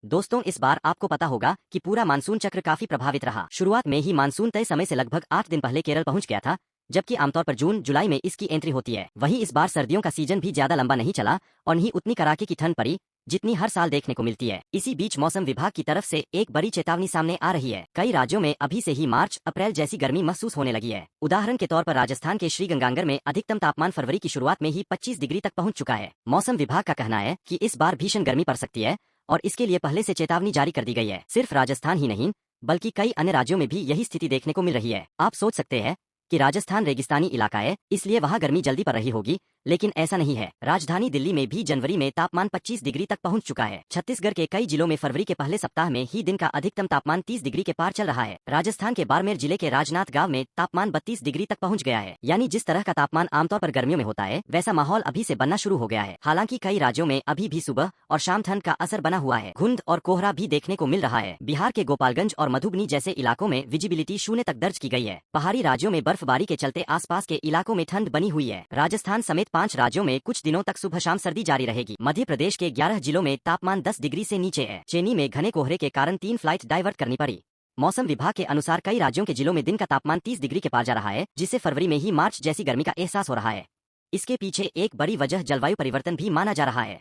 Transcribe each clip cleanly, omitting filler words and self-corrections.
दोस्तों, इस बार आपको पता होगा कि पूरा मानसून चक्र काफी प्रभावित रहा। शुरुआत में ही मानसून तय समय से लगभग 8 दिन पहले केरल पहुंच गया था, जबकि आमतौर पर जून जुलाई में इसकी एंट्री होती है। वहीं इस बार सर्दियों का सीजन भी ज्यादा लंबा नहीं चला और नहीं उतनी कड़ाके की ठंड पड़ी जितनी हर साल देखने को मिलती है। इसी बीच मौसम विभाग की तरफ से एक बड़ी चेतावनी सामने आ रही है। कई राज्यों में अभी से ही मार्च अप्रैल जैसी गर्मी महसूस होने लगी है। उदाहरण के तौर पर राजस्थान के श्रीगंगानगर में अधिकतम तापमान फरवरी की शुरुआत में ही 25 डिग्री तक पहुंच चुका है। मौसम विभाग का कहना है कि इस बार भीषण गर्मी पड़ सकती है और इसके लिए पहले से चेतावनी जारी कर दी गई है। सिर्फ राजस्थान ही नहीं, बल्कि कई अन्य राज्यों में भी यही स्थिति देखने को मिल रही है। आप सोच सकते हैं कि राजस्थान रेगिस्तानी इलाका है, इसलिए वहाँ गर्मी जल्दी पड़ रही होगी, लेकिन ऐसा नहीं है। राजधानी दिल्ली में भी जनवरी में तापमान 25 डिग्री तक पहुंच चुका है। छत्तीसगढ़ के कई जिलों में फरवरी के पहले सप्ताह में ही दिन का अधिकतम तापमान 30 डिग्री के पार चल रहा है। राजस्थान के बाड़मेर जिले के राजनाथ गांव में तापमान 32 डिग्री तक पहुंच गया है। यानी जिस तरह का तापमान आमतौर पर गर्मियों में होता है, वैसा माहौल अभी से बनना शुरू हो गया है। हालांकि कई राज्यों में अभी भी सुबह और शाम ठंड का असर बना हुआ है। धुंध और कोहरा भी देखने को मिल रहा है। बिहार के गोपालगंज और मधुबनी जैसे इलाकों में विजिबिलिटी 0 तक दर्ज की गई है। पहाड़ी राज्यों में बर्फबारी के चलते आसपास के इलाकों में ठंड बनी हुई है। राजस्थान समेत 5 राज्यों में कुछ दिनों तक सुबह शाम सर्दी जारी रहेगी। मध्य प्रदेश के 11 जिलों में तापमान 10 डिग्री से नीचे है। चेन्नई में घने कोहरे के कारण 3 फ्लाइट डाइवर्ट करनी पड़ी। मौसम विभाग के अनुसार कई राज्यों के जिलों में दिन का तापमान 30 डिग्री के पार जा रहा है, जिससे फरवरी में ही मार्च जैसी गर्मी का एहसास हो रहा है। इसके पीछे एक बड़ी वजह जलवायु परिवर्तन भी माना जा रहा है।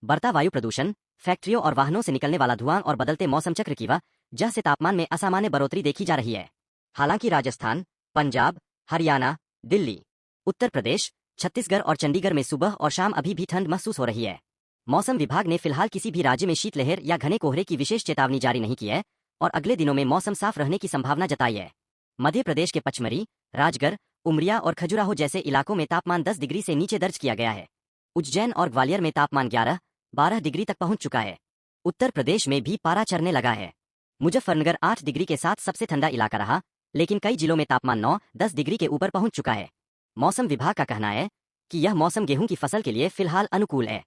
बढ़ता वायु प्रदूषण, फैक्ट्रियों और वाहनों से निकलने वाला धुआं और बदलते मौसम चक्र की वजह से तापमान में असामान्य बढ़ोतरी देखी जा रही है। हालांकि राजस्थान, पंजाब, हरियाणा, दिल्ली, उत्तर प्रदेश, छत्तीसगढ़ और चंडीगढ़ में सुबह और शाम अभी भी ठंड महसूस हो रही है। मौसम विभाग ने फिलहाल किसी भी राज्य में शीतलहर या घने कोहरे की विशेष चेतावनी जारी नहीं की है और अगले दिनों में मौसम साफ रहने की संभावना जताई है। मध्य प्रदेश के पचमढ़ी, राजगढ़, उमरिया और खजुराहो जैसे इलाकों में तापमान 10 डिग्री से नीचे दर्ज किया गया है। उज्जैन और ग्वालियर में तापमान 11-12 डिग्री तक पहुंच चुका है। उत्तर प्रदेश में भी पारा चढ़ने लगा है। मुजफ्फरनगर 8 डिग्री के साथ सबसे ठंडा इलाका रहा, लेकिन कई जिलों में तापमान 9-10 डिग्री के ऊपर पहुंच चुका है। मौसम विभाग का कहना है कि यह मौसम गेहूं की फसल के लिए फिलहाल अनुकूल है।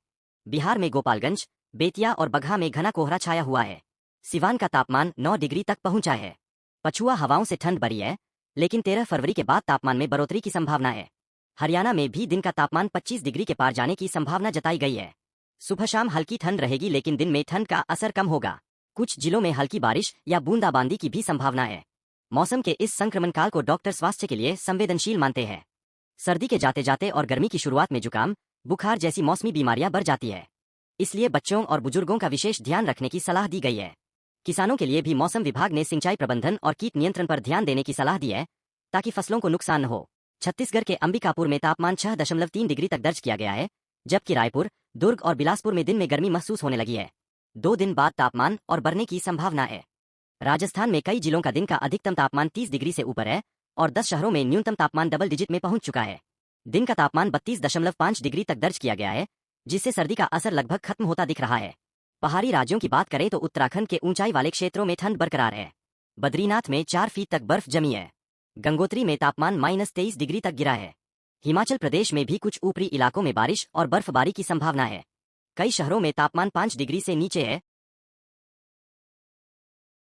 बिहार में गोपालगंज, बेतिया और बगहा में घना कोहरा छाया हुआ है। सिवान का तापमान 9 डिग्री तक पहुंचा है। पछुआ हवाओं से ठंड बढ़ी है, लेकिन 13 फरवरी के बाद तापमान में बढ़ोतरी की संभावना है। हरियाणा में भी दिन का तापमान 25 डिग्री के पार जाने की संभावना जताई गई है। सुबह शाम हल्की ठंड रहेगी, लेकिन दिन में ठंड का असर कम होगा। कुछ जिलों में हल्की बारिश या बूंदाबांदी की भी संभावना है। मौसम के इस संक्रमण काल को डॉक्टर स्वास्थ्य के लिए संवेदनशील मानते हैं। सर्दी के जाते जाते और गर्मी की शुरुआत में जुकाम, बुखार जैसी मौसमी बीमारियां बढ़ जाती है। इसलिए बच्चों और बुजुर्गों का विशेष ध्यान रखने की सलाह दी गई है। किसानों के लिए भी मौसम विभाग ने सिंचाई प्रबंधन और कीट नियंत्रण पर ध्यान देने की सलाह दी है, ताकि फसलों को नुकसान न हो। छत्तीसगढ़ के अंबिकापुर में तापमान 6.3 डिग्री तक दर्ज किया गया है, जबकि रायपुर, दुर्ग और बिलासपुर में दिन में गर्मी महसूस होने लगी है। 2 दिन बाद तापमान और बढ़ने की संभावना है। राजस्थान में कई जिलों का दिन का अधिकतम तापमान 30 डिग्री से ऊपर है और 10 शहरों में न्यूनतम तापमान डबल डिजिट में पहुंच चुका है। दिन का तापमान 32.5 डिग्री तक दर्ज किया गया है, जिससे सर्दी का असर लगभग खत्म होता दिख रहा है। पहाड़ी राज्यों की बात करें तो उत्तराखंड के ऊंचाई वाले क्षेत्रों में ठंड बरकरार है। बद्रीनाथ में 4 फीट तक बर्फ जमी है। गंगोत्री में तापमान -23 डिग्री तक गिरा है। हिमाचल प्रदेश में भी कुछ ऊपरी इलाकों में बारिश और बर्फबारी की संभावना है। कई शहरों में तापमान 5 डिग्री से नीचे है